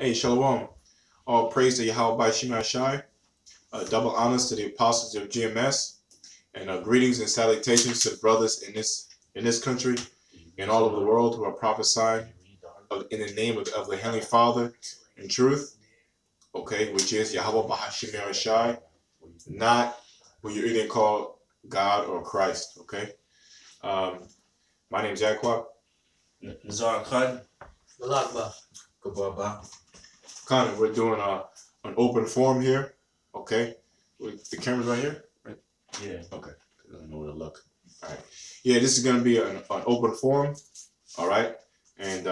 Hey, Shalom. All praise to Yahweh by Shema Shai. Double honors to the apostles of GMS. And greetings and salutations to the brothers in this country and all over the world who are prophesying in the name of the Heavenly Father in truth. Okay, which is Yahweh by Shema Shai. Not what you're either called God or Christ. Okay. My name is Jaquab. Nazar Khan. Connor, we're doing an open forum here. Okay. The camera's right here, right? Yeah. Okay. I don't know where to look. All right. Yeah, this is going to be an open forum. All right. And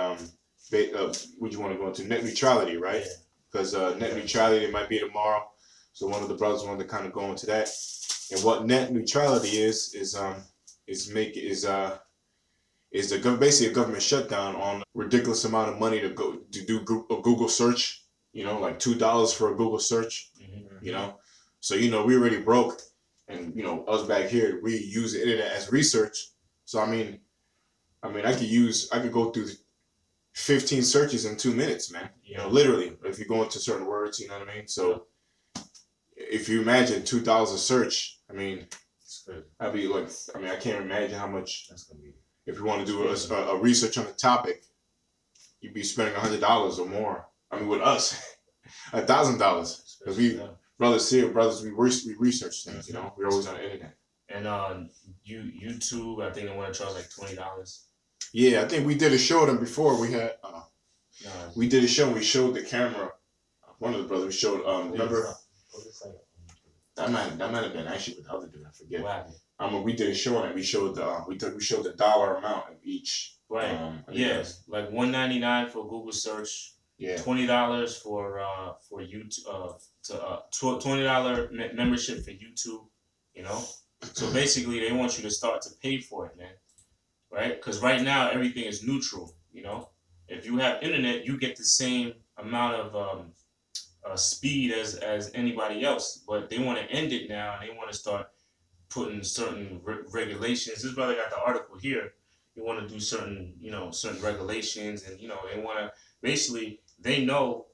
would you want to go into net neutrality, right? Because net neutrality might be tomorrow. So one of the brothers wanted to kind of go into that. And what net neutrality is basically a government shutdown on a ridiculous amount of money to do a Google search. You know, like $2 for a Google search. Mm-hmm. You know, so we already broke, and us back here we use the internet as research. So I mean, I could go through 15 searches in 2 minutes, man. Literally, if you go into certain words, you know what I mean. So if you imagine 2,000 search, I mean, that'd be like, I can't imagine how much that's gonna be. If you want to do a research on a topic, you'd be spending $100 or more. I mean, with us, $1,000, because brothers, we research things. We're always on the internet. And YouTube, I think they want to charge like $20. Yeah, I think we did a show with them before. We had we did a show. And we showed the camera. One of the brothers showed. Remember? That might have been actually with the other dude. I forget. Wow. We did a show and we showed the dollar amount of each. Right. Yes. Like $1.99 for Google search. Yeah. $20 for YouTube. $20 membership for YouTube. So basically, they want you to start to pay for it, man. Right? Because right now everything is neutral. If you have internet, you get the same amount of speed as anybody else, but they want to end it now, and they want to start putting certain regulations. This brother got the article here. They want to do certain regulations, and they want to basically, they know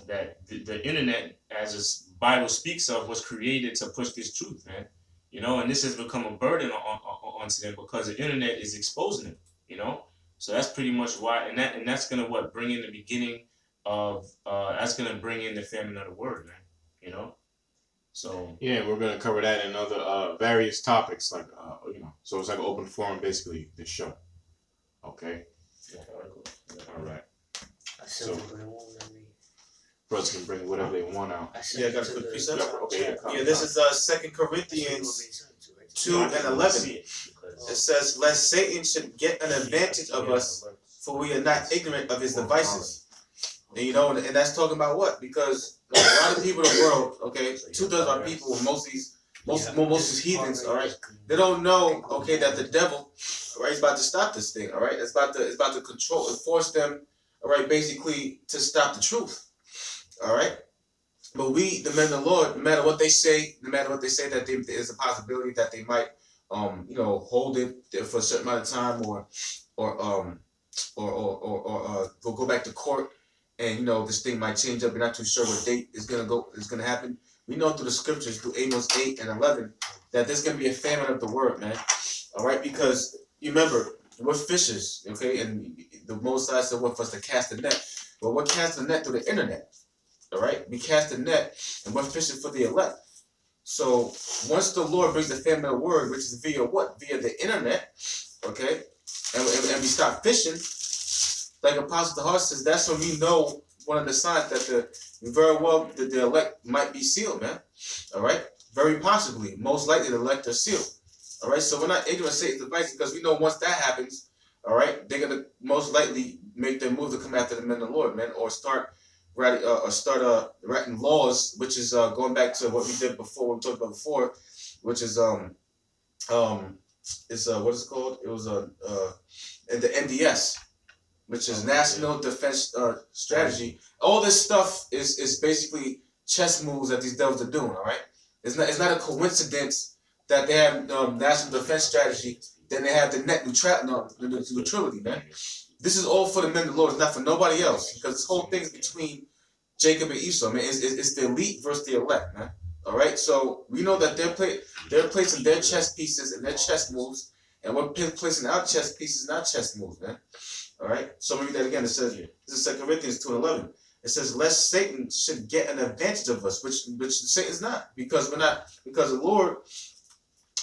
that the internet, as this Bible speaks of, was created to push this truth, man. And this has become a burden onto them because the internet is exposing them. So that's pretty much why, and that's gonna bring in the beginning of that's gonna bring in the famine of the word, man. So yeah, we're gonna cover that in other various topics, like so it's like an open forum, basically, this show. Okay. Yeah. All right. So brothers can bring whatever they want out. Yeah, I got a quick precept. Okay. Yeah, this is 2 Corinthians 2:11. It says, "Lest Satan should get an advantage of us, for we are not ignorant of his devices." And and that's talking about what? Because a lot of people in the world, okay, 2/3 of our people, most of these heathens, all right, they don't know, okay, that the devil, all right, is about to stop this thing, all right, it's about to control and force them, all right, basically to stop the truth, all right. But we, the men of the Lord, no matter what they say, that there's a possibility that they might, hold it for a certain amount of time, or go back to court, and this thing might change up. We're not too sure what date is gonna happen. We know through the scriptures, through Amos 8 and 11, that there's gonna be a famine of the word, man. All right, because you remember we're fishers, okay, and the Most High said, "What for us to cast the net?" Well, we're casting the net through the internet. All right, we cast the net, and we're fishing for the elect. So once the Lord brings the famine of the word, which is via what? Via the internet, okay, and we stop fishing, like Apostle Tahar says, that's when we know one of the signs that the elect might be sealed, man. All right, very possibly, most likely the elect are sealed. All right, so we're not ignorant of Satan's devices, because we know once that happens, all right, they're gonna most likely make their move to come after the men of the Lord, man, or start writing laws, which is going back to what we did before, we talked about before, which is what is it called? It was the NDS, which is National Defense Strategy. All this stuff is basically chess moves that these devils are doing. All right, it's not a coincidence that they have National Defense Strategy, then they have the net neutrality, man. This is all for the men of the Lord. It's not for nobody else, because this whole thing is between Jacob and Esau, man. It's the elite versus the elect, man. All right, so we know that they're placing their chess pieces and their chess moves, and we're placing our chess pieces and our chess moves, man. All right, so let me read that again. It says, this is 2 Corinthians 2:11. It says, lest Satan should get an advantage of us, which Satan's not, because the Lord,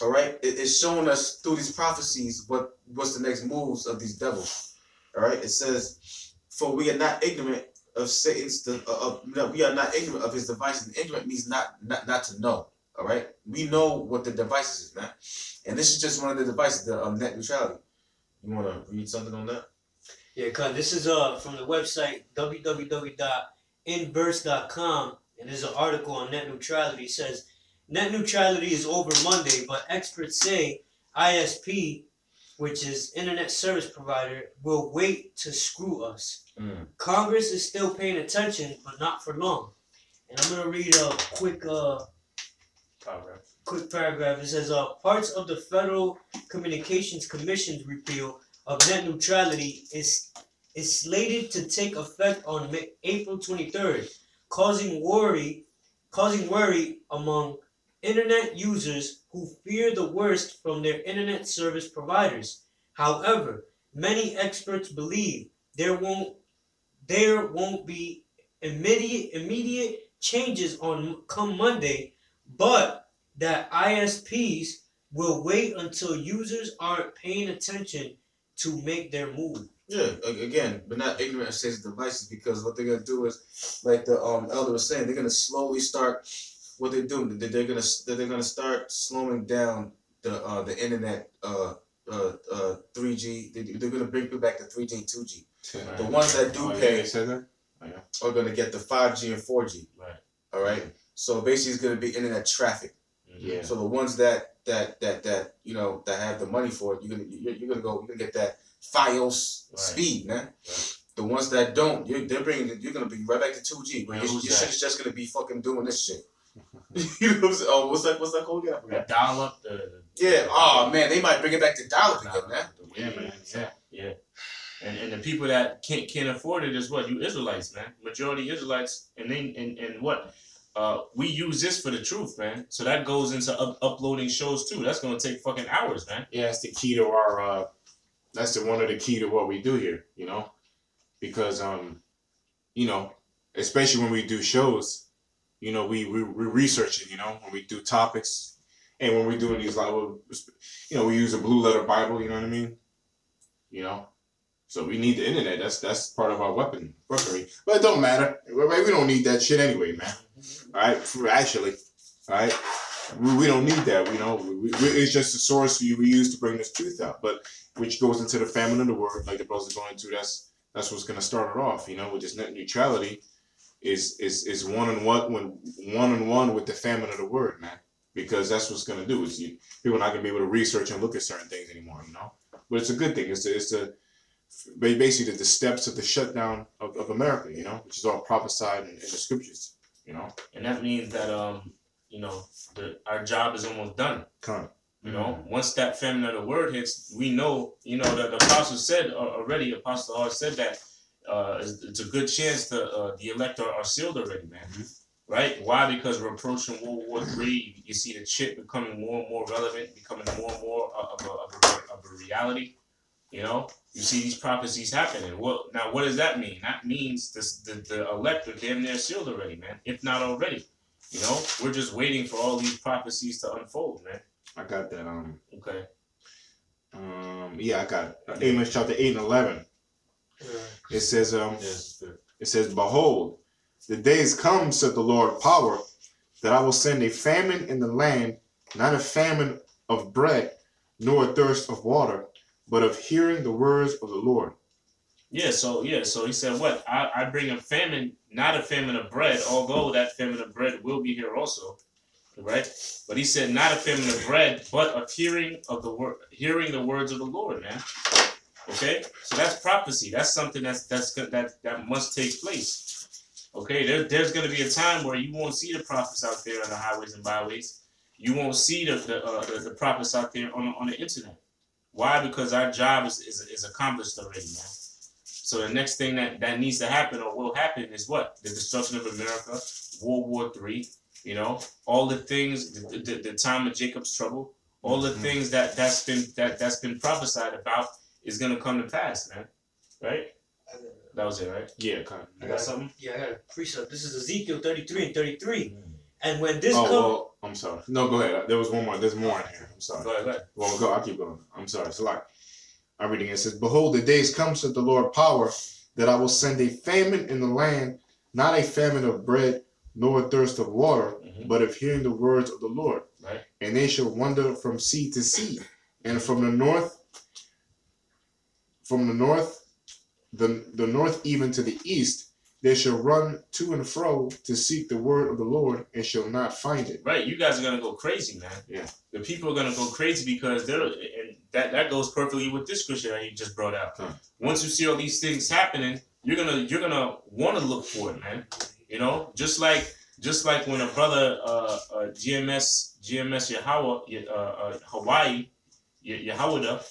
all right, is showing us through these prophecies what's the next moves of these devils. All right, it says, for we are not ignorant of Satan's, we are not ignorant of his devices. And ignorant means not to know. All right, we know what the devices is, man, and this is just one of the devices, the net neutrality. You want to read something on that? Yeah, cause this is from the website www.inverse.com, and there's an article on net neutrality. It says net neutrality is over Monday, but experts say ISP, which is Internet Service Provider, will wait to screw us. Congress is still paying attention, but not for long. And I'm gonna read a quick paragraph. It says parts of the Federal Communications Commission's repeal of net neutrality is slated to take effect on April 23rd, causing worry among internet users who fear the worst from their internet service providers. However, many experts believe there won't be immediate changes on come Monday, but that ISPs will wait until users aren't paying attention to make their move. Yeah, again, but not ignorant of Satan's devices, because what they're gonna do is, like the elder was saying, they're gonna slowly start what they're doing. They're gonna start slowing down the internet 3G. They're gonna bring people back to 3G, 2G. The ones that do pay are gonna get the 5G and 4G. Right. All right. So basically, it's gonna be internet traffic. Yeah. So the ones that you know that have the money for it, you're gonna get that FiOS speed, man. Right. The ones that don't, you're gonna be right back to 2G. Where your shit's just gonna be fucking doing this shit. You know what I'm saying? Oh, what's that called again? Dial up yeah. Oh man, they might bring it back to dial up again, man. Yeah, man. Yeah. And the people that can't afford it is what? You Israelites, man. Majority Israelites, and what? We use this for the truth, man. So that goes into uploading shows too. That's gonna take fucking hours, man. Yeah, that's the key to our. That's one of the key to what we do here, you know, because you know, especially when we do shows, you know, we research it, you know, when we do topics, and when we're doing these, like, you know, we use a blue letter Bible, you know what I mean, you know. So we need the internet. That's part of our weaponry. But it don't matter. We don't need that shit anyway, man. All right, actually, all right, we don't need that. You know, it's just a source we use to bring this truth out. But which goes into the famine of the word, like the brothers are going to. That's what's gonna start it off. You know, with this net neutrality, is one on one with the famine of the word, man. Because that's what's gonna do. Is people are not gonna be able to research and look at certain things anymore. You know, but it's a good thing. It's basically the steps of the shutdown of America, you know, which is all prophesied in the scriptures, you know. And that means that you know, our job is almost done. You know, once that famine of the word hits, we know, you know, the apostle said already. Apostle Hall said that it's a good chance the elect are sealed already, man. Right? Why? Because we're approaching World War III. You see the shit becoming more and more relevant, becoming more and more of a reality. You know, you see these prophecies happening. What does that mean? That means the elect are damn near sealed already, man. If not already. You know, we're just waiting for all these prophecies to unfold, man. I got that. Okay. Yeah, I got it. Amos chapter 8 and 11. It says, it says, behold, the days come, said the Lord of power, that I will send a famine in the land, not a famine of bread, nor a thirst of water, but of hearing the words of the Lord. So he said, what? I bring a famine, not a famine of bread, although that famine of bread will be here also, right? But he said, not a famine of bread, but of hearing the words of the Lord, man. Okay, so that's prophecy. That's something that must take place. Okay, there's going to be a time where you won't see the prophets out there on the highways and byways. You won't see the prophets out there on the internet. Why? Because our job is accomplished already, man. So the next thing that needs to happen or will happen is what? The destruction of America, World War III, you know, all the things, the time of Jacob's trouble, all the things that's been prophesied about is gonna come to pass, man. Right? That was it, right? Yeah, kind of. You got something? Yeah, I got a precept. This is Ezekiel 33 and 33. And when this well, I'm sorry. No, go ahead. There was one more. There's more in here. I'm sorry. Go ahead. Well, go. I'll keep going. I'm sorry. So like, I'm reading it. It says, "Behold, the days come," said the Lord power, "that I will send a famine in the land, not a famine of bread, nor a thirst of water, but of hearing the words of the Lord. Right. And they shall wander from sea to sea, and from the north, the north even to the east. They shall run to and fro to seek the word of the Lord, and shall not find it." Right, you guys are gonna go crazy, man. Yeah. The people are gonna go crazy because and that goes perfectly with this scripture that you just brought out. Huh. Once you see all these things happening, you're gonna want to look for it, man. You know, just like when a brother GMS Hawaii Yahawada,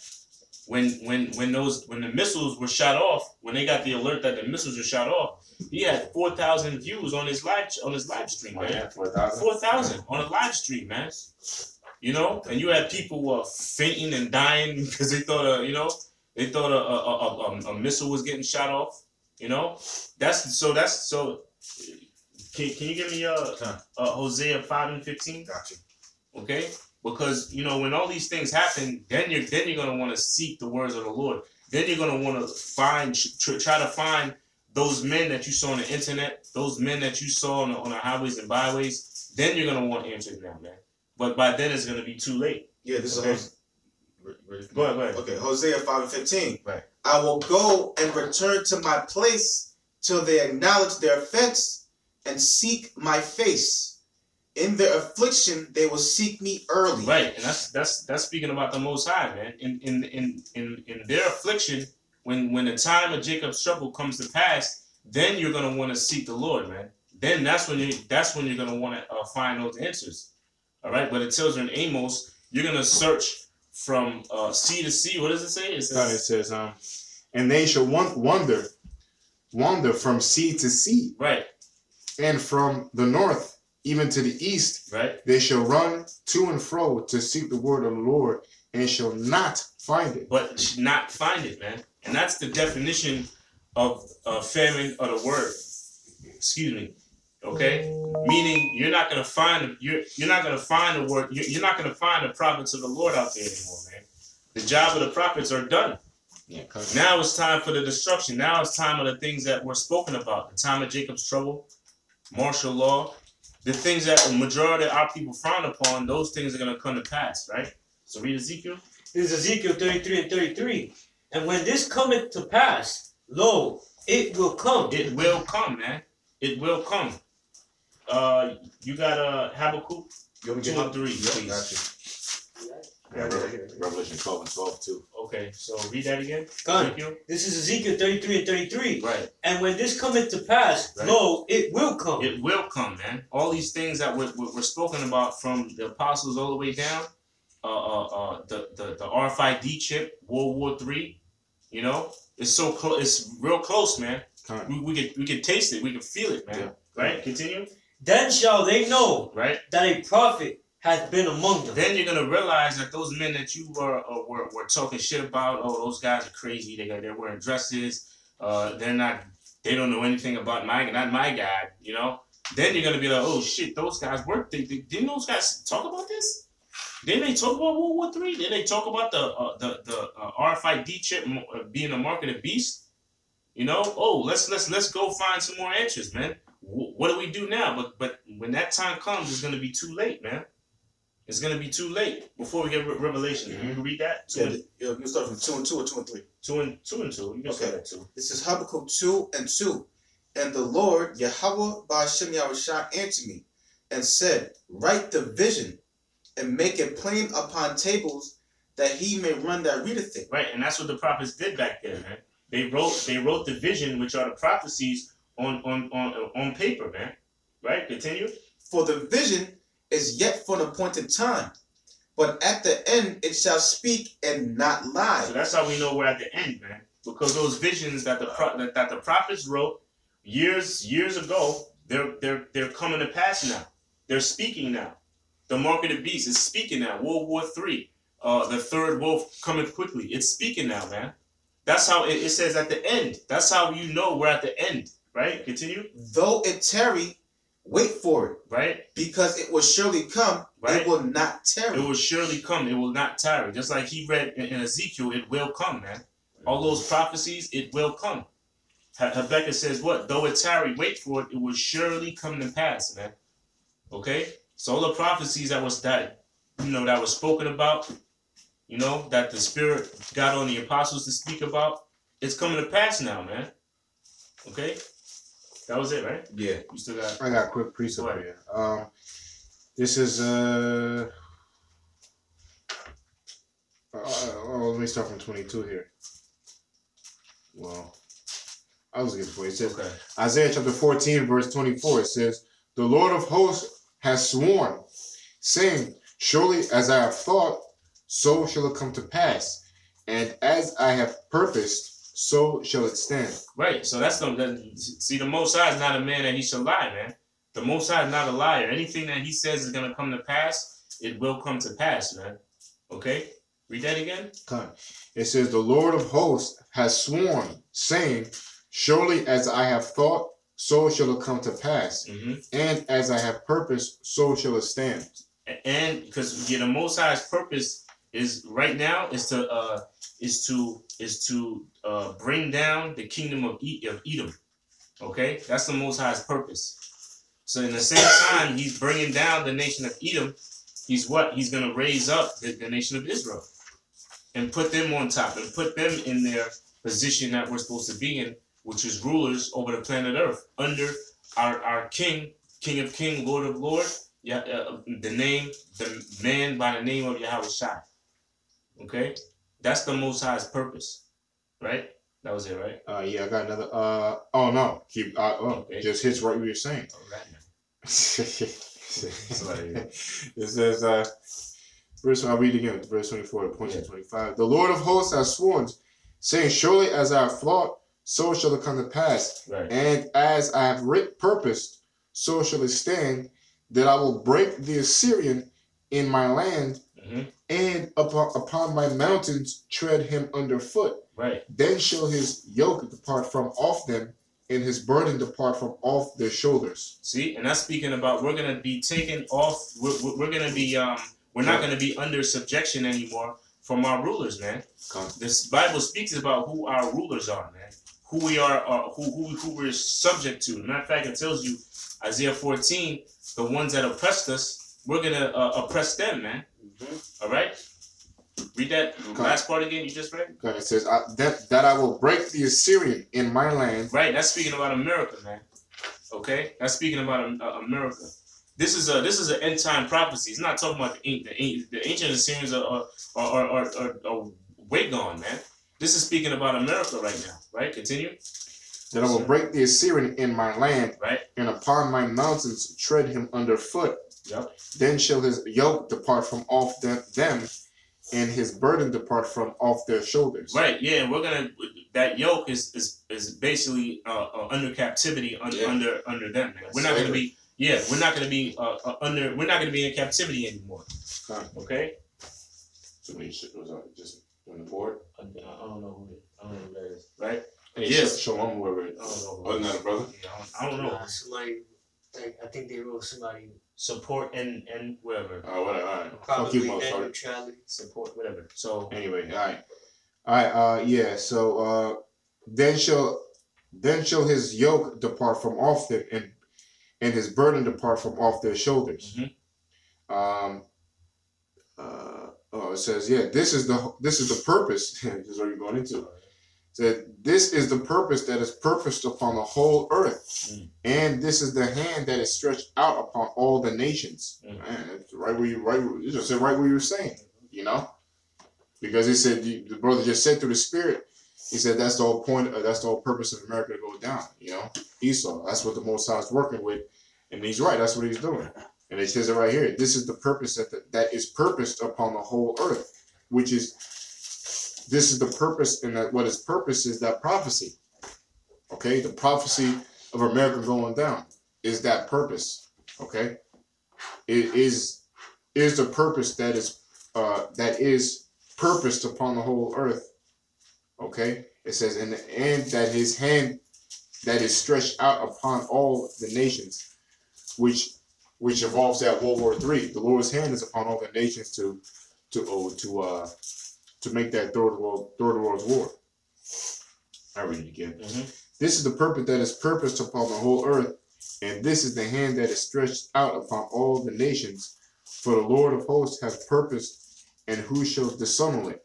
when the missiles were shot off, when they got the alert that the missiles were shot off, he had 4,000 views on his live stream, man. Yeah, 4,000. 4,000 on a live stream, man. You know, and you had people fainting and dying because they thought a missile was getting shot off. You know, that's so. Can you give me Hosea 5 and 15? Gotcha. Okay, because you know when all these things happen, then you're gonna want to seek the words of the Lord. Then you're gonna want to try to find those men that you saw on the internet, those men that you saw on the highways and byways. Then you're gonna want answers now, man. But by then it's gonna be too late. Yeah, this okay. is Go ahead. Okay, Hosea 5 and 15. Right. "I will go and return to my place till they acknowledge their offense and seek my face. In their affliction they will seek me early." Right, and that's speaking about the Most High, man. In their affliction, when the time of Jacob's trouble comes to pass, then you're gonna want to seek the Lord, man. Then that's when you're gonna want to find those answers. All right, but it tells you in Amos, you're gonna search from sea to sea. What does it say? It says, "And they shall wander from sea to sea, right, and from the north even to the east. Right. They shall run to and fro to seek the word of the Lord, and shall not find it." But not find it, man. And that's the definition of famine of the word. Excuse me. Okay? Meaning you're not gonna find you're not gonna find the word, you're not gonna find the prophets of the Lord out there anymore, man. The job of the prophets are done. Yeah, now it's time for the destruction. Now it's time of the things that were spoken about. The time of Jacob's trouble, martial law, the things that the majority of our people frown upon, those things are gonna come to pass, right? So read Ezekiel. This is Ezekiel 33 and 33. "And when this cometh to pass, lo, it will come." It will come, man. It will come. You got Habakkuk 2 and 3, please. Gotcha. Revelation 12 and 12 too. Okay, so read that again. Ezekiel. This is Ezekiel 33 and 33. Right. "And when this cometh to pass, right. lo, it will come." It will come, man. All these things that were spoken about from the apostles all the way down, the RFID chip, World War III, you know, it's so close. It's real close, man. We can taste it. We can feel it, man. Yeah. Right. Continue. "Then shall they know, right, that a prophet hath been among them." Then you're gonna realize that those men that you were talking shit about, oh, those guys are crazy. They're wearing dresses. They don't know anything about not my guy. You know. Then you're gonna be like, oh shit, those guys work. Didn't those guys talk about this? Didn't they talk about World War III? Didn't they talk about the RFID chip being a mark of the beast? You know. Oh, let's go find some more answers, man. What do we do now? But when that time comes, it's gonna be too late, man. It's gonna be too late before we get Revelation. You can read that. You start from 2 and 2 or 2 and 3. 2 and 2. You can start at 2. This is Habakkuk 2 and 2. "And the Lord Yahweh Ba'ashem Yahushua answered me, and said, Write the vision, and make it plain upon tables, that he may run that readeth it." Right, and that's what the prophets did back then, man. They wrote the vision, which are the prophecies, on paper, man. Right? Continue. "For the vision is yet for an appointed time, but at the end it shall speak and not lie." So that's how we know we're at the end, man. because those visions that the prophets wrote years ago, they're coming to pass now. They're speaking now. The mark of the beast is speaking now. World War III, the third wolf coming quickly. It's speaking now, man. That's how it says at the end. That's how you know we're at the end, right? Continue. Though it tarry, wait for it, right? Because it will surely come. Right? It will not tarry. It will surely come. It will not tarry. Just like he read in Ezekiel, it will come, man. All those prophecies, it will come. Habakkuk says what? Though it tarry, wait for it. It will surely come to pass, man. Okay. So all the prophecies that was spoken about, that the Spirit got on the apostles to speak about, it's coming to pass now, man. Okay. That was it, right? Yeah. You still got. I got a quick precept here. This is let me start from 22 here. Well, I was looking for it. It says Isaiah chapter 14, verse 24. It says, "The Lord of hosts has sworn, saying, surely as I have thought, so shall it come to pass, and as I have purposed, so shall it stand." Right. So that's the Most High is not a man that he shall lie, man. The Most High is not a liar. Anything that he says is going to come to pass, it will come to pass, man. Okay? Read that again. It says, "The Lord of hosts has sworn, saying, surely as I have thought, so shall it come to pass. And as I have purposed, so shall it stand." And because the Most High's purpose is right now is to bring down the kingdom of Edom. Okay? That's the Most High's purpose. So in the same time, he's bringing down the nation of Edom. He's what? He's going to raise up the nation of Israel and put them on top and put them in their position that we're supposed to be in, which is rulers over the planet Earth under our King of King, Lord of Lord, the man by the name of Yahweh Shai. Okay? That's the Most High's purpose. Right? That was it, right? Yeah, I got another. Oh no, keep. Okay. Just hits right what you're saying. All right, man. It says, I'll read again, verse 24, point to 25. "The Lord of hosts has sworn, saying, surely as I have thought, so shall it come to pass. Right. And as I have purposed, so shall it stand, that I will break the Assyrian in my land, and upon my mountains tread him underfoot. Right. Then shall his yoke depart from off them, and his burden depart from off their shoulders." See, and that's speaking about we're gonna be taken off. We're gonna be we're not gonna be under subjection anymore from our rulers, man. This Bible speaks about who our rulers are, man. Who we are, who we're subject to. Matter of fact, it tells you Isaiah 14, the ones that oppressed us, we're gonna oppress them, man. All right. Read that last part again you just read. It says, that I will break the Assyrian in my land. Right, that's speaking about America, man. Okay? That's speaking about America. This is an end time prophecy. It's not talking about the ancient Assyrians are way gone, man. This is speaking about America right now, right? Continue. "That I will break the Assyrian in my land, right, and upon my mountains tread him underfoot. Yep. Then shall his yoke depart from off them, and his burden depart from off their shoulders." Right. Yeah. And that yoke is basically under captivity under them. Man. We're not going to be. Yeah. We're not going to be We're not going to be in captivity anymore. Okay. Somebody was just on the board. I don't know who that is. Right. Hey, yes. Show them whoever. Wasn't that a brother? I don't know. Somebody. I think they wrote somebody. Support and whatever. Oh, whatever. All right. Probably neutrality. Support whatever. So anyway, all right. Yeah. So then shall his yoke depart from off them, and his burden depart from off their shoulders. It says, this is the purpose. This is what you're going into. That this is the purpose that is purposed upon the whole earth, and this is the hand that is stretched out upon all the nations. Man, it's you just said right where you were saying, because he said the brother just said through the Spirit. He said that's the whole point. That's the whole purpose of America to go down. Esau. That's what the Most High is working with, and he's right. That's what he's doing. And it says it right here. This is the purpose that is purposed upon the whole earth, which is this is the purpose, and that what its purpose is that prophecy. Okay, the prophecy of America going down is that purpose. Okay, it is the purpose that is purposed upon the whole earth. Okay, it says, and that his hand that is stretched out upon all the nations, which involves that World War III. The Lord's hand is upon all the nations to make that third world war. I read it again. This is the purpose that is purposed upon the whole earth, and this is the hand that is stretched out upon all the nations. For the Lord of hosts hath purposed, and who shall disannul it?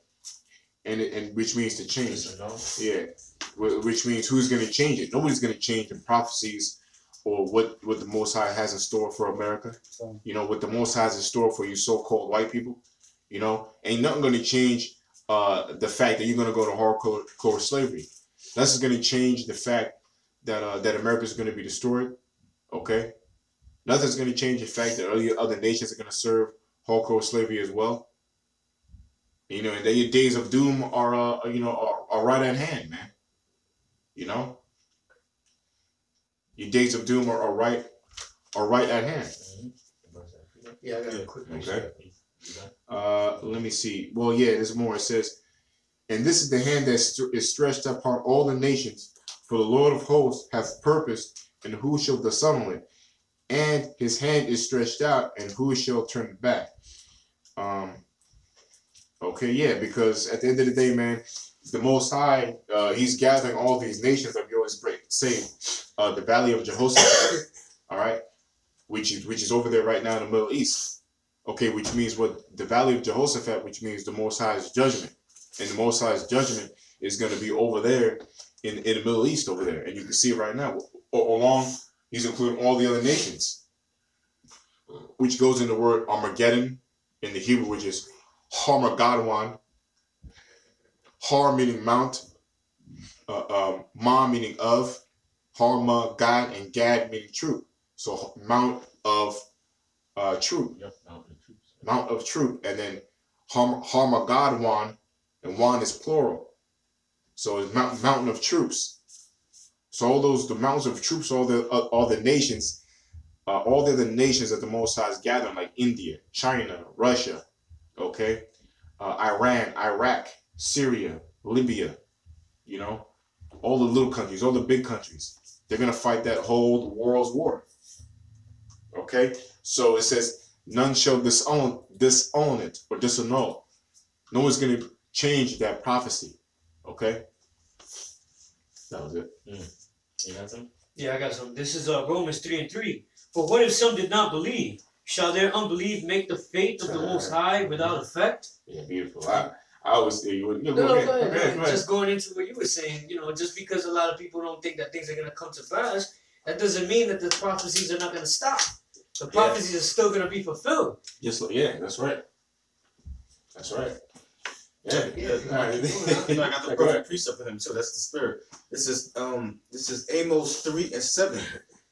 And which means to change. Yeah, which means who's going to change it? Nobody's going to change the prophecies or what the Most High has in store for America. You know, what the Most High has in store for you so-called white people. You know, ain't nothing going to change the fact that you're going to go to hardcore slavery. That's just going to change the fact that that America is going to be destroyed. Okay, nothing's going to change the fact that other nations are going to serve hardcore slavery as well. You know, and that your days of doom are right at hand, man. You know, your days of doom are right at hand. Yeah, I got a quick one. Okay. Let me see. Well, yeah, there's more. It says, and this is the hand that is stretched upon all the nations, for the Lord of hosts hath purposed, and who shall disannul it? And his hand is stretched out, and who shall turn it back? Okay, yeah, because at the end of the day, man, the Most High, he's gathering all these nations, like you always say, the Valley of Jehoshaphat, all right, which is over there right now in the Middle East. Okay, which means what the Valley of Jehoshaphat, which means the Most High's judgment, and the Most High's judgment is going to be over there in the Middle East over there, and you can see it right now. Along, he's including all the other nations, which goes in the word Armageddon in the Hebrew, which is Harmagadwan. Har meaning mount, Ma meaning of, Harma, God, and Gad meaning troop. So mount of troop. Yep, Mount of troop. And then Harmagadwan, and Wan is plural. So it's mountain of troops. So all the mountains of troops, all the nations, all the other nations that the Most High is gathering, like India, China, Russia, okay, Iran, Iraq, Syria, Libya, you know, all the little countries, all the big countries, they're going to fight that whole world's war. Okay, so it says, none shall disown it or disannul. No one's going to change that prophecy. Okay, that was it. You got some? Yeah, I got some. This is Romans 3:3. For what if some did not believe? Shall their unbelief make the faith of the Most High without effect? Yeah, beautiful. I always say you would. No, go ahead. Just going into what you were saying, you know, just because a lot of people don't think that things are going to come to pass, that doesn't mean that the prophecies are not going to stop. The prophecies are still going to be fulfilled. Just yeah, that's right. That's right. Yeah. I got the perfect precept for him too. That's the spirit. This is Amos 3:7.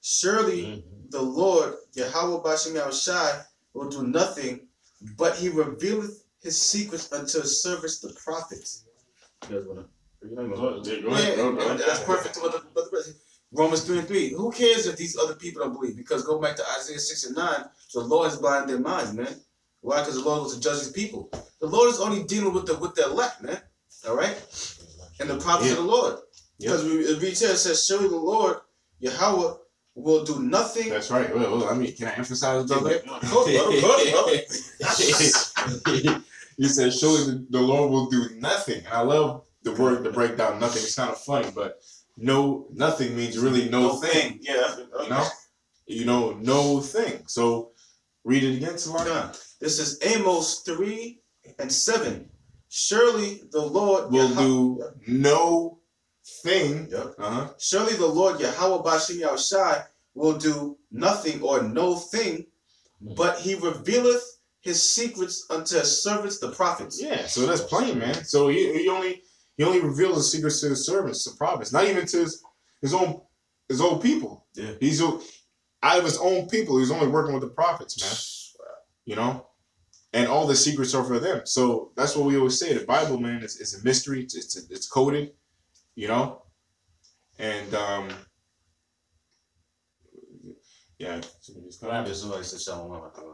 Surely the Lord Yahweh Bashem Yahushai will do nothing, but he revealeth his secrets unto his servants the prophets. You guys wanna? That's perfect. Romans 3:3. Who cares if these other people don't believe? Because go back to Isaiah 6:9. The Lord has blinded their minds, man. Why? Because the Lord was to judge his people. The Lord is only dealing with the elect, man. All right, and the prophets of the Lord. Because we read here, it says, "Surely the Lord Yahweh will do nothing." That's right. Well, I mean, can I emphasize, brother? You said, "Surely the Lord will do nothing." And I love the word, the breakdown. Nothing. It's kind of funny, but nothing means really no thing. Yeah, you know, no thing. So read it again, Salana. This is Amos 3:7. Surely the Lord will do no thing. Surely the Lord Yahweh Bashem Yahushai will do nothing or no thing, but he revealeth his secrets unto his servants the prophets. Yeah, so that's plain, man. So he only reveals the secrets to his servants, the prophets, not even to his own people. Yeah, out of his own people. He's only working with the prophets, man. You know, and all the secrets are for them. So that's what we always say. The Bible, man, is a mystery. It's coded, you know, and yeah.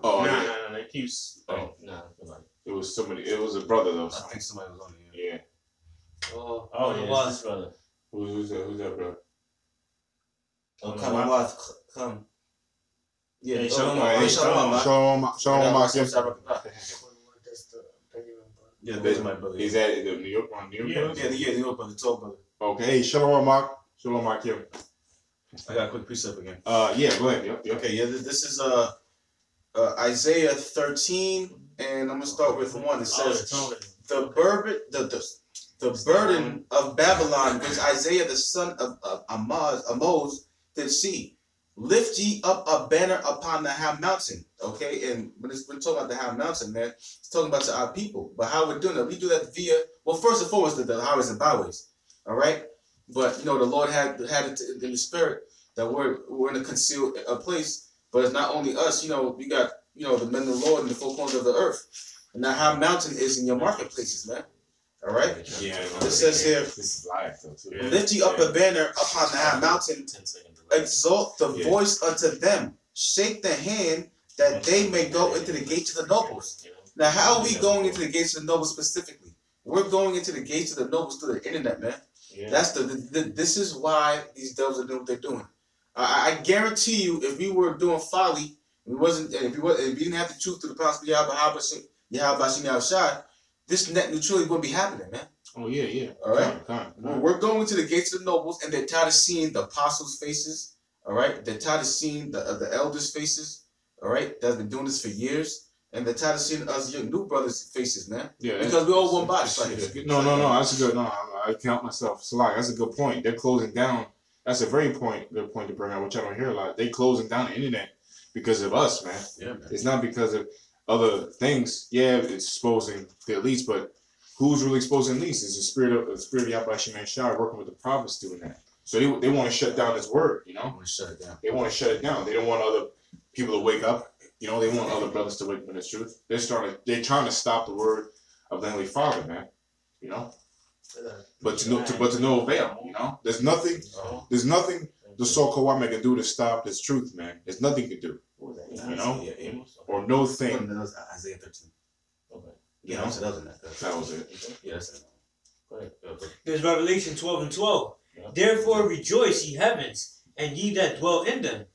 Oh, no. It keeps. Oh, no. It was somebody. It was a brother though. I think somebody was on there. Yeah. Oh, yeah, it's his brother. Who's that brother? Oh, come, come. Yeah, hey, Shalom. Yeah, Benjamin brother. Is that the New York one? New York brother? Yeah, New York brother, tall brother. Okay, hey, Shalom Mark. Shalom Mark here. I got a quick precept again. Yeah, go ahead. Yep. Okay, yeah, this is Isaiah 13, and I'm gonna start with 1. It says, the burden of Babylon, which Isaiah the son of Amoz did see. Lift ye up a banner upon the high mountain. Okay, and when we're talking about the high mountain, man, it's talking about to our people. But how we're doing that, we do that via, well, first and foremost, the highways and byways. All right, but the Lord had it in the spirit that we're in a concealed place. But it's not only us. We got the men of the Lord in the four corners of the earth, and that high mountain is in your marketplaces, man. All right. Yeah. It says here, this is live though too. Lift ye up a banner upon the high mountain. Exalt the voice unto them. Shake the hand that they may go into the gates of the nobles. Now, how are we going into the gates of the nobles specifically? We're going into the gates of the nobles through the internet, man. Yeah. That's this is why these devils are doing what they're doing. I guarantee you, if we were doing folly, if we didn't have the truth through the gospel of Yahweh, this net neutrality wouldn't be happening, man. Oh yeah. All right. We're going to the gates of the nobles, and they're tired of seeing the apostles' faces. All right. They're tired of seeing the elders' faces. All right. That's been doing this for years, and they're tired of seeing us young new brothers' faces, man. Yeah. Because we're all one body. No. That's a good. No, I count myself. Salak, that's a good point. They're closing down. That's a very good point to bring out, which I don't hear a lot. They closing down the internet because of us, man. Yeah, man. It's not because of other things. Yeah, it's exposing the elites, but who's really exposing the elites? It's the spirit of Yahweh Shai working with the prophets doing that. So they want to shut down this word, They want to shut it down. They want to shut it down. They don't want other people to wake up. They want other brothers to wake up in the truth. They're trying to stop the word of the Heavenly Father, man. But to no avail, There's nothing the so-called white man can do to stop this truth, man. There's nothing to do. Or no thing. That was Isaiah 13. Okay. Yeah, that was it. Yeah, that's it. There's Revelation 12:12. Yeah. Therefore rejoice, ye heavens, and ye that dwell in them.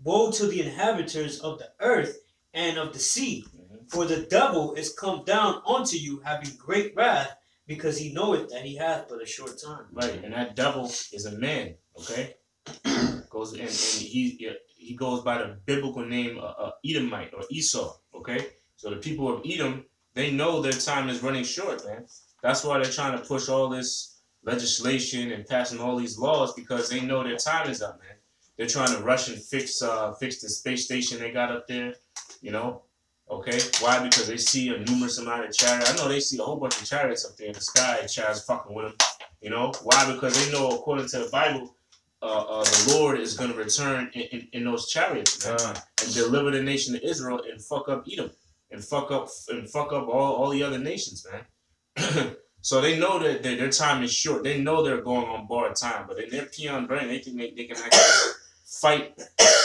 Woe to the inhabitants of the earth and of the sea, for the devil is come down unto you, having great wrath, because he knoweth that he hath but a short time. Right, and that devil is a man. Okay, goes and he goes by the biblical name Edomite or Esau. Okay, so the people of Edom, they know their time is running short, man. That's why they're trying to push all this legislation and passing all these laws, because they know their time is up, man. They're trying to rush and fix the space station they got up there, Okay, why? Because they see a numerous amount of chariots. I know they see a whole bunch of chariots up there in the sky, and chariots fucking with them. Why? Because they know, according to the Bible, the Lord is going to return in those chariots, man, and deliver the nation of Israel and fuck up Edom and fuck up all the other nations, man. So they know that their time is short. They know they're going on borrowed time, but in their peon brain, they think they can actually fight.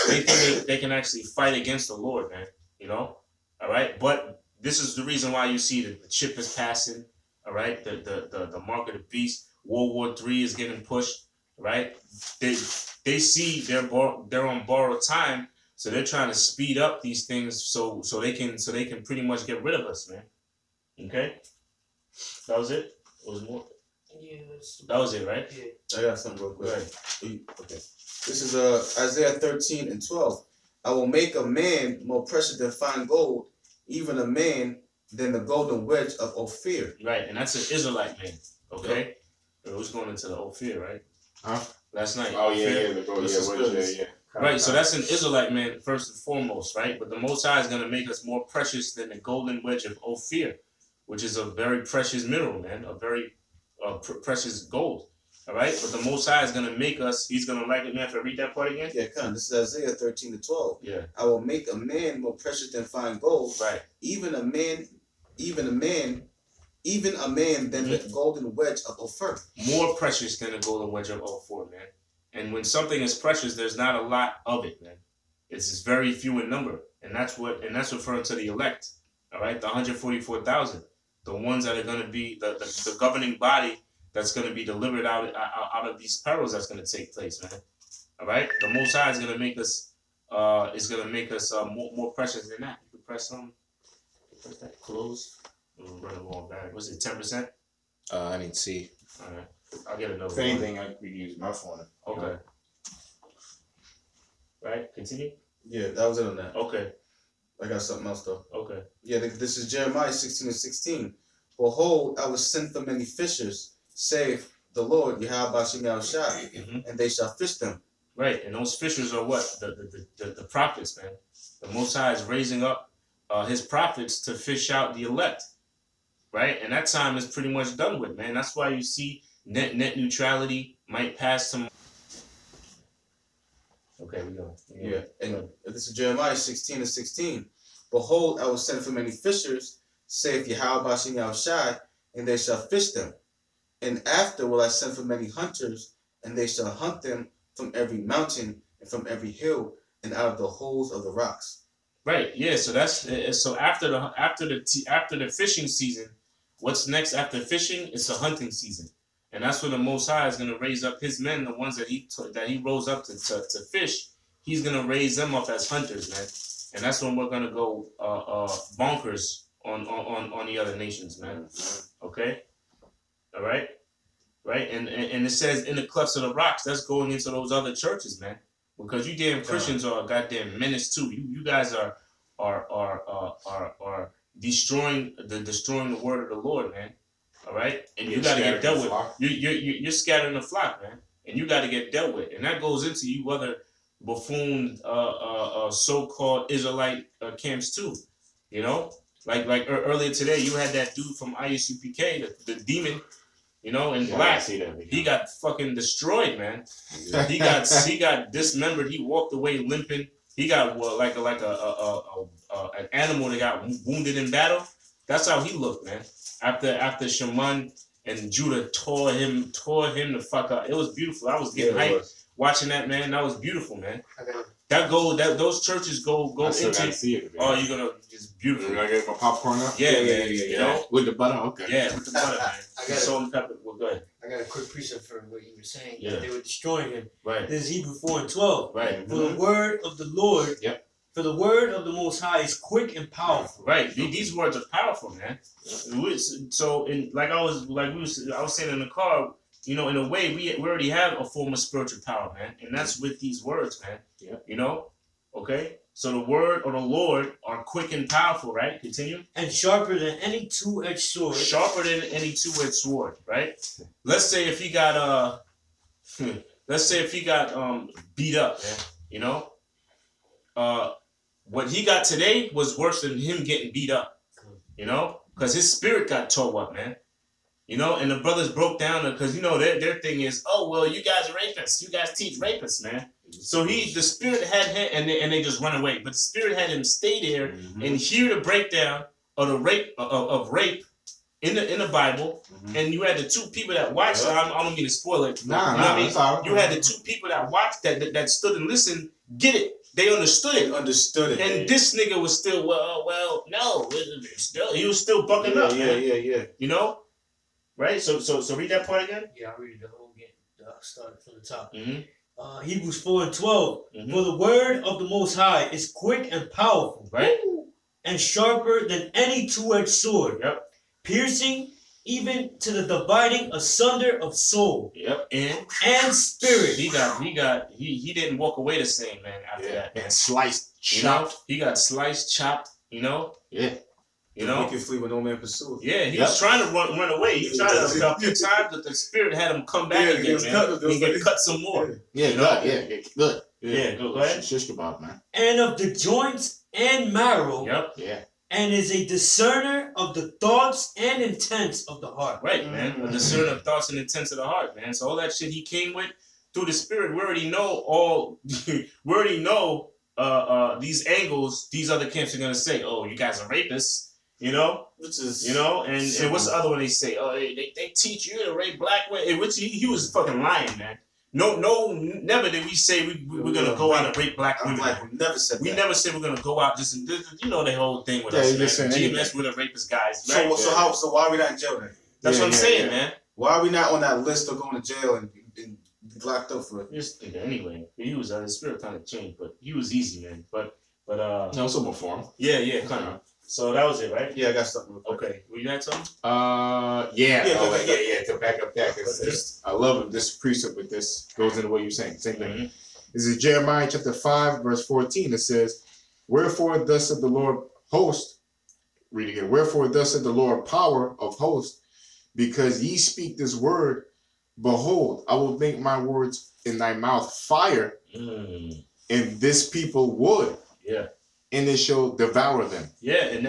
They think they can actually fight against the Lord, man. All right. But this is the reason why you see the chip is passing. All right. The mark of the beast. World War III is getting pushed. Right. They see they're on borrowed time, so they're trying to speed up these things so they can pretty much get rid of us, man. Okay. That was it? Or was more? Yeah. That was it, right? Yeah. I got something real quick. Okay. This is Isaiah 13:12. I will make a man more precious than fine gold, even a man than the golden wedge of Ophir. Right, and that's an Israelite man. Okay? It was going into the Ophir, right? Huh? Last night. Oh, yeah. Yeah. Right, so that's an Israelite man first and foremost, right? But the Most High is going to make us more precious than the golden wedge of Ophir, which is a very precious mineral, man, a very precious gold. All right, but the Most High is gonna make us. He's gonna like it, man. If I read that part again. Yeah, come. This is Isaiah 13-12. Yeah. I will make a man more precious than fine gold. Right. Even a man than the golden wedge of Ophir. More precious than the golden wedge of Ophir, man. And when something is precious, there's not a lot of it, man. It's just very few in number, and that's referring to the elect. All right, the 144,000, the ones that are going to be the governing body that's going to be delivered out of these perils that's going to take place, man. All right, the Most High is going to make us more precious than that. You can press that close. Run a long bag. Was it 10%? I didn't see. All right, I'll get another. If anything, I could use my phone. Okay. Right. Continue. Yeah, that was it on that. Okay. I got something else though. Okay. Yeah, this is Jeremiah 16:16. Behold, I will send for many fishers, saith the Lord, Yahweh Shemel Shai, and they shall fish them. Right, and those fishers are what? The prophets, man. The Most High is raising up his prophets to fish out the elect. Right? And that time is pretty much done with, man. That's why you see net neutrality might pass some. Okay, we go. Yeah, and this is Jeremiah 16:16. Behold, I will send for many fishers, saith Yahweh Shemel Shai, and they shall fish them. And after will I send for many hunters, and they shall hunt them from every mountain and from every hill and out of the holes of the rocks. Right. Yeah. So after the fishing season, what's next after fishing? It's a hunting season, and that's when the Most High is going to raise up his men, the ones that he rose up to fish. He's going to raise them up as hunters, man, and that's when we're going to go bonkers on the other nations, man. Okay. All right. Right. And it says in the clefts of the rocks. That's going into those other churches, man. Because you damn Christians are a goddamn menace too. You guys are destroying the word of the Lord, man. All right, and you got to get dealt with. You're scattering the flock, man, and you got to get dealt with, and that goes into you other buffoon so-called Israelite camps too. You know, like earlier today, you had that dude from ISUPK, the demon. You know, in black, he got fucking destroyed, man. He got dismembered. He walked away limping. He got like an animal that got wounded in battle. That's how he looked, man. After Shaman and Judah tore him the fuck up. It was beautiful. I was getting hyped watching that, man. That was beautiful, man. Those churches go into. See it, oh, you're gonna just beautiful. I get my popcorn up. Yeah, man. You know, with the butter. Okay. Yeah, with the butter, man. Salt and pepper. Well, go ahead. I got a quick precept for what you were saying. Yeah. That they were destroying him. Right. This is Hebrew 4:12. Right. For the word of the Lord. Yep. For the word of the Most High is quick and powerful. Right. These words are powerful, man. So, I was saying in the car, you know, in a way, we already have a form of spiritual power, man, and that's with these words, man. Yeah. You know. Okay. So the word of the Lord are quick and powerful, right? Continue. And sharper than any two-edged sword. Sharper than any two-edged sword, right? Let's say if he got beat up, man, you know? What he got today was worse than him getting beat up. You know? Because his spirit got tore up, man. You know, and the brothers broke down because, you know, their thing is, oh, well, you guys are rapists. You guys teach rapists, man. So the spirit had him, and they just run away. But the spirit had him stay there and hear the breakdown of the rape of rape in the Bible. And you had the two people that watched. I don't mean to spoil it. You had the two people that watched that stood and listened. Get it? They understood it. And this nigga was still no. He was still bucking up. Yeah. You know, right? So read that part again. Yeah, I'll read it the whole game. Started from the top. Hebrews 4:12. For the word of the Most High is quick and powerful, right, and sharper than any two-edged sword, piercing even to the dividing asunder of soul, and spirit. He didn't walk away the same, man. After that, and sliced, chopped. He got sliced, chopped. You know. Yeah. You know, he can flee when no man pursues. Yeah, he was trying to run away. He tried a few times, but the spirit had him come back again, man. He get cut some more. Yeah, good. Yeah, go ahead. Shish kebab, man. And of the joints and marrow. Yeah. and is a discerner of the thoughts and intents of the heart. Right, man. A discerner of thoughts and intents of the heart, man. So all that shit he came with through the Spirit, we already know all. We already know these angles. These other camps are gonna say, "Oh, you guys are rapists," you know. Which is And what's the other one they say? Oh, they teach you to rape black women. Which he was fucking lying, man. No, never did we say we're gonna go out and rape black women. We never said that. We never said we're gonna go out just the whole thing with us. Man. GMS with the rapist guys. Right? So why are we not in jail then? That's what I'm saying, man. Why are we not on that list of going to jail and locked up for it? Just anyway, he was his spirit kind of changed, but he was easy, man. But no, some reform. Yeah, kind of. So that was it, right? Yeah, I got something. Okay, well, you had something? Yeah. To back up that, because I love it. This precept with this goes into what you're saying. Same thing. Mm-hmm. This is Jeremiah chapter 5, verse 14. It says, "Wherefore thus said the Lord host." Read again. "Wherefore thus said the Lord power of hosts, because ye speak this word, behold, I will make my words in thy mouth fire, and this people wood. Yeah. And it shall devour them." Yeah, and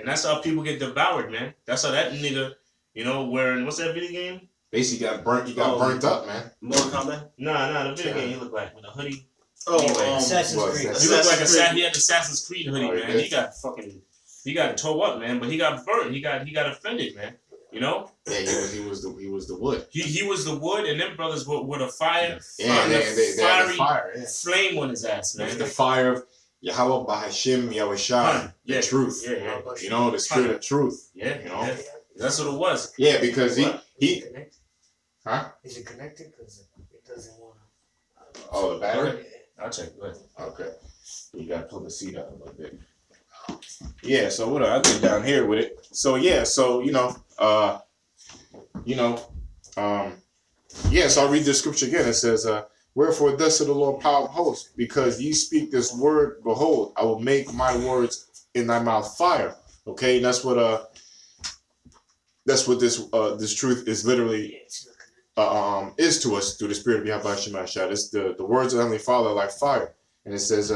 that's how people get devoured, man. That's how that nigga, wearing what's that video game? Basically got burnt. He got burnt up, man. Mortal Kombat? Nah, the video game he looked like with a hoodie. Assassin's Creed. He looked like he had the Assassin's Creed hoodie, man. Yeah. He got tore up, man. But he got burnt. He got offended, man. You know? Yeah, he was the wood. He was the wood, and them brothers were with a fire. Yeah, they had the fire. Yeah. Flame on his ass, man. The fire of Yahweh Bahashim Yahushua, the truth. Yeah. You know, the spirit of truth. Yeah, you know. That's what it was. Yeah, because he huh? Is it connected? Because it doesn't want to. Oh, the battery? I'll check. Go ahead. Okay. You gotta pull the seat out a little bit. Yeah, so what I did down here with it. So yeah, so so I'll read the scripture again. It says, "Wherefore thus said the Lord power of hosts, because ye speak this word, behold, I will make my words in thy mouth fire." Okay, and that's what this truth is literally is to us through the Spirit of Yahweh Shemashah. It's the words of Heavenly Father are like fire, and it says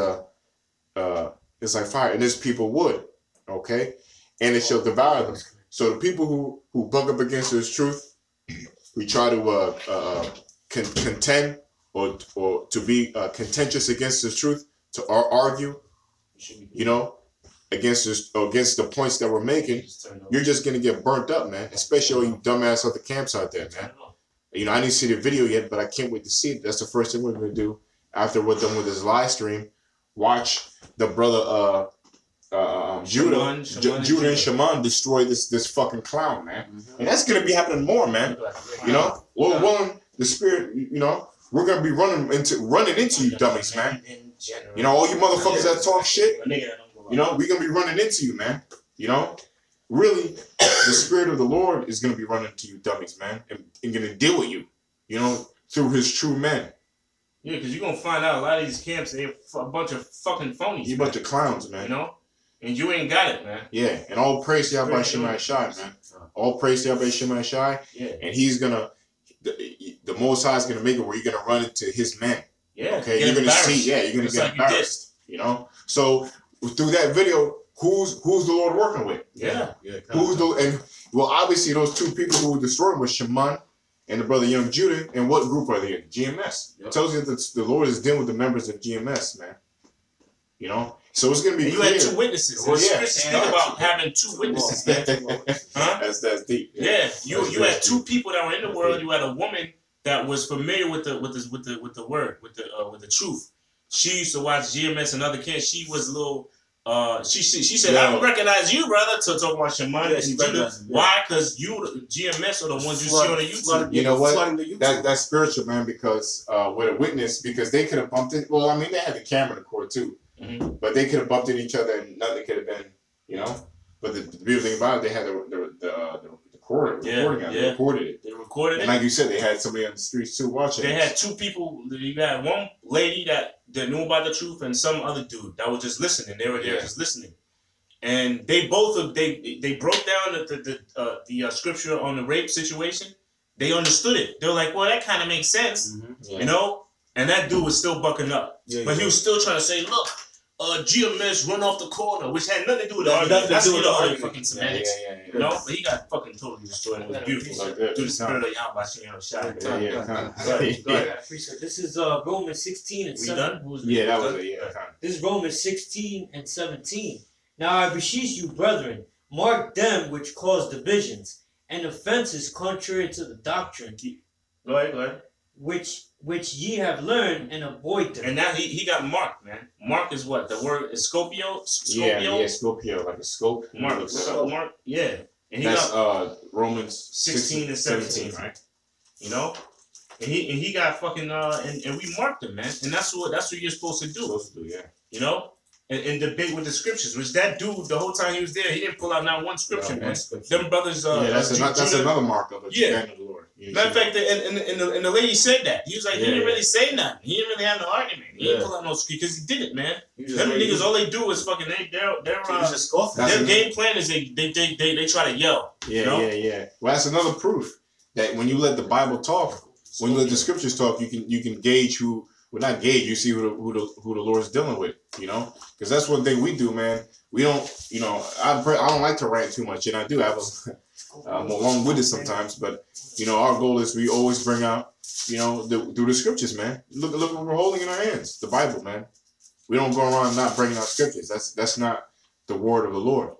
it's like fire, and this people would, okay, and it shall devour them. So the people who buck up against this truth, who try to contend or to be contentious against the truth, to argue, against the points that we're making, you're just gonna get burnt up, man. Especially all you dumbass other camps out there, man. I didn't see the video yet, but I can't wait to see it. That's the first thing we're gonna do after we're done with this live stream. Watch the brother Judah and Shaman destroy this fucking clown, man. And that's gonna be happening more, man. Lord willing, the Spirit, we're gonna be running into you dummies, man. All you motherfuckers that talk shit, we're gonna be running into you, man. Really, the Spirit of the Lord is gonna be running into you dummies, man, and gonna deal with you, through his true men. Yeah, because you're going to find out a lot of these camps, they're a bunch of fucking phonies. You a bunch of clowns, man. And you ain't got it, man. Yeah, and all praise to Yahweh Shemai Shai, man. All praise to Yahweh Shemai Shai. Yeah. And he's going to, the Most High is going to make it where you're going to run into his men. Yeah. Okay, you're going to see, you're going to get embarrassed. So through that video, who's the Lord working with? Yeah. Obviously those two people who were destroyed were Shaman and the brother Young Judah. And what group are they in? GMS. Yep. It tells you that the Lord is dealing with the members of GMS, man. So it's going to be clear. You had two witnesses. Well, speak about having two witnesses. Huh? That's deep. Yeah. You had two people that were in the world. You had a woman that was familiar with the word, with the truth. She used to watch GMS and other camps. She was a little. She said, "I don't recognize you, brother." To talk about Shaman and Judah. Why? Because GMS are the ones you see on the YouTube. You know what? That's spiritual, man. Because with a witness, because they could have bumped it. Well, I mean, they had the camera to record too, but they could have bumped into each other, and nothing could have been, But the beautiful thing about it, they had the recording. They recorded it. They recorded it. And like you said, they had somebody on the streets too watching. They had two people. You got one lady that knew about the truth, and some other dude that was just listening. They were there just listening, and they both they broke down the scripture on the rape situation. They understood it. They were like, "Well, that kind of makes sense," And that dude was still bucking up, but he was still trying to say, "Look, GMS run off the corner, which had nothing to do with the Nothing argument. to That's do with the fucking argument. semantics. You know, but he got fucking totally destroyed. It was beautiful. Like that. Through the spirit of Yahweh, shot. Yeah. This is Romans 16 and We 17. done? Who's Yeah, that was it. This is Romans 16 and 17. Now I beseech you, brethren, mark them which cause divisions and offenses contrary to the doctrine. Go ahead. Which ye have learned, and avoid them. And now he got marked, man. Mark is what? The word is Scorpio? Yeah, Scorpio, like a scope. Mark. Yeah. And he That's got Romans 16 and 17, right? You know? And he got fucking and we marked him, man. And that's what you're supposed to do. Yeah. You know? And debate with the scriptures, which that dude the whole time he was there, he didn't pull out not one scripture, man. Them brothers that's another mark of a man of the Lord. Matter of fact, and the lady said that. He was like, he didn't really say nothing. He didn't really have no argument. He didn't pull out no scripture because he did it, man. Them niggas, all they do is fucking their game plan is they try to yell. Yeah. Well, that's another proof that when you let the Bible talk, when you let the scriptures talk, you can gauge who. Well, not gauge. You see who the Lord's dealing with, you know, because that's one thing we do, man. We don't, you know, I don't like to rant too much, and I do have I'm long-winded sometimes, but you know, our goal is we always bring out, you know, through the scriptures, man. Look what we're holding in our hands, the Bible, man. We don't go around not bringing out scriptures. That's not the word of the Lord,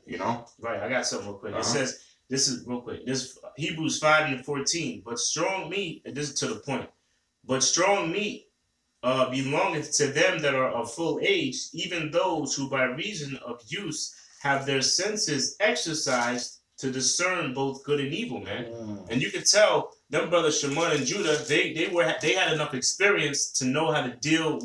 you know. Right. I got something real quick. It says this is real quick. This Hebrews 5:14. But strong meat, and this is to the point. But strong meat belongeth to them that are of full age, even those who by reason of use have their senses exercised to discern both good and evil, man. And you can tell them brothers Shimon and Judah, they had enough experience to know how to deal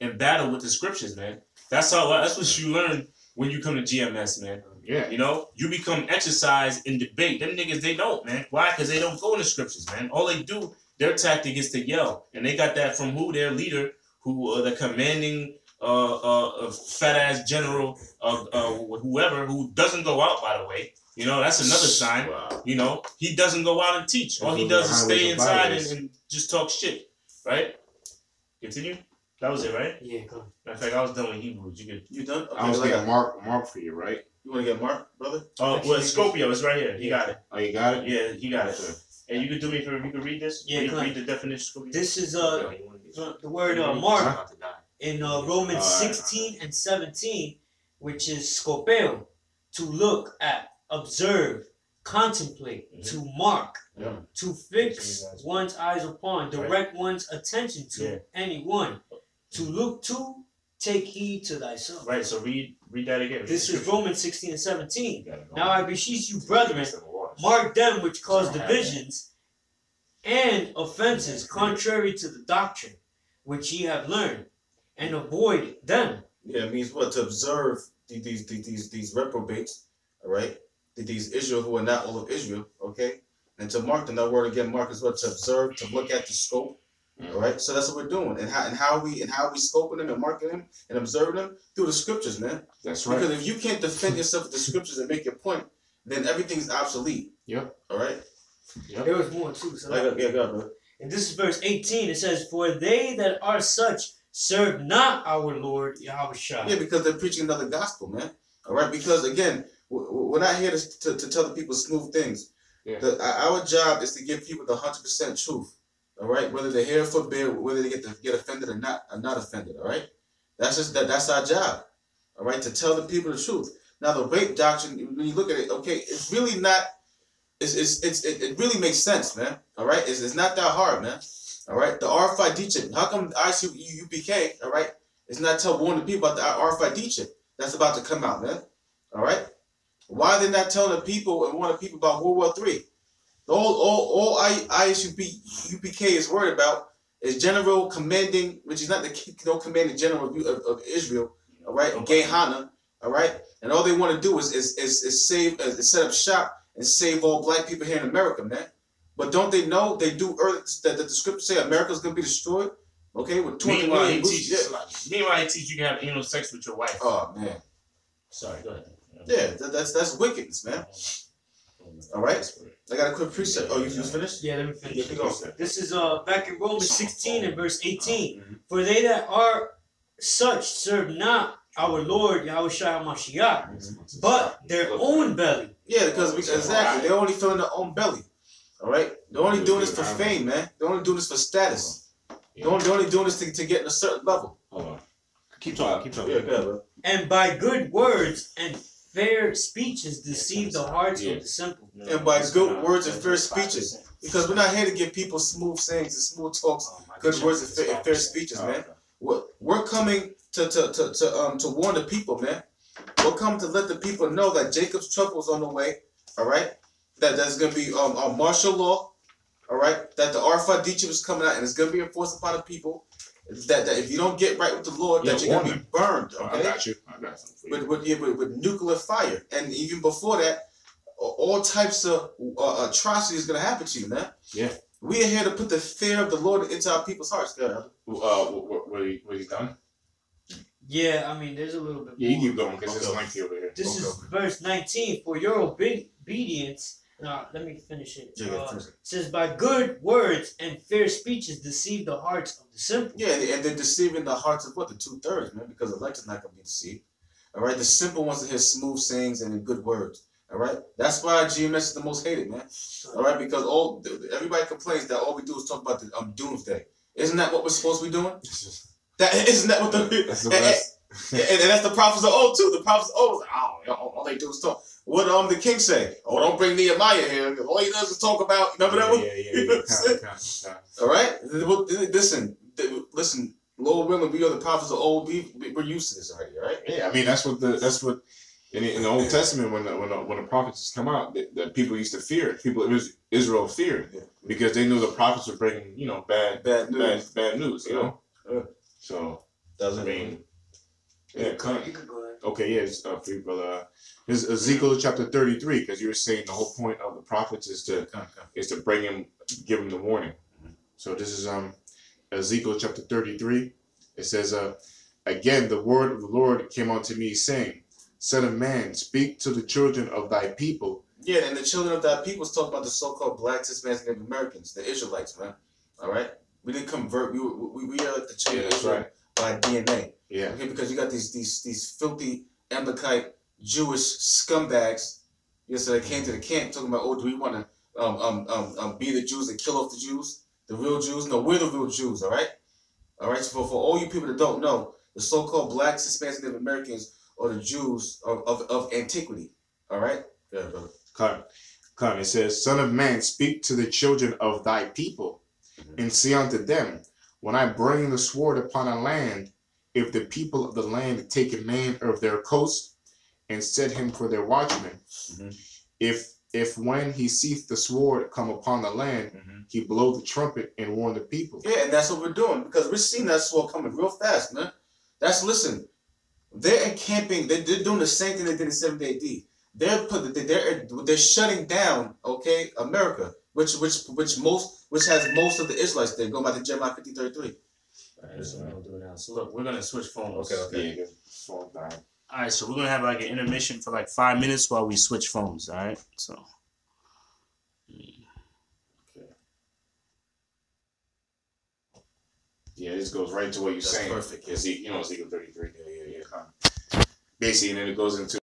and battle with the scriptures, man. That's what you learn when you come to GMS, man. Yeah. You know, you become exercised in debate. Them niggas, they don't, man. Why? Because they don't go in the scriptures, man. All they do. Their tactic is to yell, and they got that from who? Their leader, who the commanding fat ass general, whoever, who doesn't go out. By the way, you know that's another sign. Wow. You know he doesn't go out and teach. All he does is stay inside and just talk shit. Right? Continue. That was it, right? Yeah, go on. Matter of fact, I was done with Hebrews. You done? Okay, I was getting Mark for you, right? You want to get Mark, brother? Oh, well, Scorpio is right here. He got it. Oh, you got it? Yeah, he got it. And you could do me a favor, you could read this? Yeah, read the definition. This is the word mark in Romans 16 and 17, which is scopeo, to look at, observe, contemplate, to mark, to fix one's eyes upon, direct one's attention to anyone, to look to, take heed to thyself. Right, so read that again. This is Romans 16 and 17. Now I beseech you, brethren, mark them which cause divisions and offenses contrary to the doctrine which ye have learned, and avoid them. Yeah, it means what? To observe these reprobates, all right? These Israel who are not all of Israel, okay? And to mark them, that word again, mark is what? To observe, to look at the scope, all right? So that's what we're doing. And how we scoping them and marking them and observing them through the scriptures, man. That's right. Because if you can't defend yourself with the scriptures and make your point, then everything's obsolete. Yep. All right? Yep. There was more too. So Yeah, go, bro. and this is verse 18. It says, for they that are such serve not our Lord Yahweh Shai. Yeah, because they're preaching another gospel, man. All right? Because, again, we're not here to tell the people smooth things. Yeah. Our job is to give people the 100% truth. All right? Whether they're here for beer, whether they get offended or not offended. All right? That's our job. All right? To tell the people the truth. Now, the rape doctrine, when you look at it, okay, it's really not, it really makes sense, man. All right? It's not that hard, man. All right? The RFID chip. How come ICUPK, all right, is not warning the people about the RFID chip that's about to come out, man? All right? Why are they not telling the people and warning people about World War III? All ICUPK is worried about is General Commanding, which is not the commanding general of Israel, all right, Gehenna, all right? And all they want to do is set up shop and save all black people here in America, man. But don't they know that the scriptures say America's gonna be destroyed? Okay, with 20 million. Meanwhile, he teaches you can have anal sex with your wife. Oh man. Sorry, go ahead. Yeah, that's wickedness, man. All right, I got a quick precept. Oh, you finished? Yeah, let me finish. Yeah, go. This is back in Romans 16 and verse 18. For they that are such serve not our Lord Yahushua HaMashiach, but their own belly. Yeah, because exactly, they're only filling their own belly. All right, they're only doing this for fame, man. They're only doing this for status. They're only doing this to get in a certain level. Hold on. Keep talking. Yeah, bro. And by good words and fair speeches deceive the hearts of the simple. And by good words and fair speeches, because we're not here to give people smooth sayings and smooth talks, good words and fair speeches, man. We're coming to warn the people, man. We're coming to let the people know that Jacob's trouble is on the way. All right, that there's gonna be martial law. All right, that the Arfa Dictum is coming out and it's gonna be enforced upon the people. That if you don't get right with the Lord, that you're gonna be burned. Okay, I got you. I got something for you. With nuclear fire, and even before that, all types of atrocities gonna happen to you, man. Yeah. We are here to put the fear of the Lord into our people's hearts. What he done? Yeah, I mean, there's a little bit. Yeah, you keep going because it's lengthy over here. This is verse 19. For your obedience. Let me finish it. It says, by good words and fair speeches deceive the hearts of the simple. Yeah, and they're deceiving the hearts of what? The 2/3, man, because the elect's not going to be deceived. All right, the simple wants to hear smooth sayings and good words. All right, that's why GMS is the most hated, man. All right, because everybody complains that all we do is talk about the doomsday. Isn't that what we're supposed to be doing? Isn't that what that's the best. And that's the prophets of old too. The prophets of old, all they do is talk. What the king say? Oh, don't bring Nehemiah here. All he does is talk about. Remember that one? Yeah. All right. Listen. Lord willing, we are the prophets of old. We're used to this already, right? Yeah, I mean that's what in the Old Testament when the prophets come out, the people used to fear it. Israel feared because they knew the prophets were bringing bad news. You know. So doesn't mean. Yeah, okay, yeah, it's for you, brother. This is Ezekiel chapter 33, because you were saying the whole point of the prophets is to bring him, give him the warning. So this is Ezekiel chapter 33. It says, again, the word of the Lord came unto me, saying, Son of man, speak to the children of thy people. Yeah, and the children of thy people is talking about the so-called blacks, Hispanics, and Native Americans, the Israelites, man. All right, we didn't convert. We are the children of Israel by DNA. Yeah. Okay, because you got these filthy Amalekite Jewish scumbags. So they came to the camp talking about, do we want to be the Jews and kill off the Jews, the real Jews? No, we're the real Jews. All right. All right. So for all you people that don't know, the so-called blacks, Hispanics, and Native Americans are the Jews of antiquity. All right. Yeah, brother. Come. It says, Son of man, speak to the children of thy people, and say unto them, when I bring the sword upon a land, if the people of the land take a man of their coast and set him for their watchman, if when he seeth the sword come upon the land, he blow the trumpet and warn the people. Yeah, and that's what we're doing, because we're seeing that sword coming real fast, man. Listen, they're encamping, they're doing the same thing they did in 70 AD. They're shutting down, okay, America, which has most of the Israelites there, going by the Jeremiah 50:33. Alright, so we'll do it now. So look, we're gonna switch phones. Okay. Yeah, Alright, so we're gonna have like an intermission for like 5 minutes while we switch phones. Alright, so. Okay. Yeah, this goes right to what you're saying. Perfect. Ezekiel 33. Yeah. Basically, and then it goes into